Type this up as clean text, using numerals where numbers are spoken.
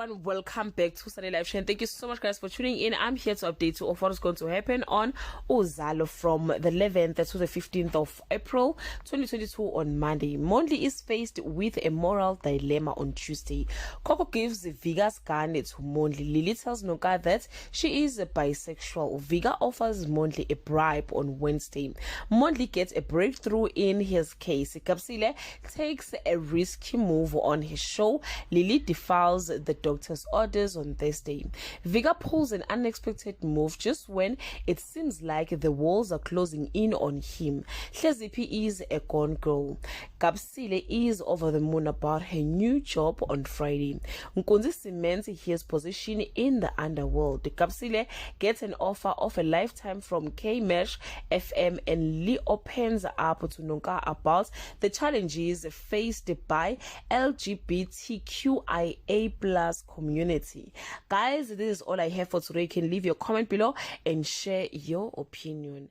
everyone, welcome back to Sunday Live Show, and thank you so much guys for tuning in. I'm here to update you of what is going to happen on UZALO from the 11th to the 15th of April 2022 on Monday. Mondli is faced with a moral dilemma on Tuesday. Coco gives Viga's gun to Mondli. Lily tells Noka that she is bisexual. Viga offers Mondli a bribe on Wednesday. Mondli gets a breakthrough in his case. Kapsile takes a risky move on his show. Lily defiles the doctor's orders on Thursday. Viga pulls an unexpected move just when it seems like the walls are closing in on him. Hlezipi is a gone girl. Kapsile is over the moon about her new job on Friday. Nkunzi cements his position in the underworld. Kapsile gets an offer of a lifetime from K-Mesh FM, and Lee opens up to Nonka about the challenges faced by LGBTQIA+ community. Guys, this is all I have for today. You can leave your comment below and share your opinion.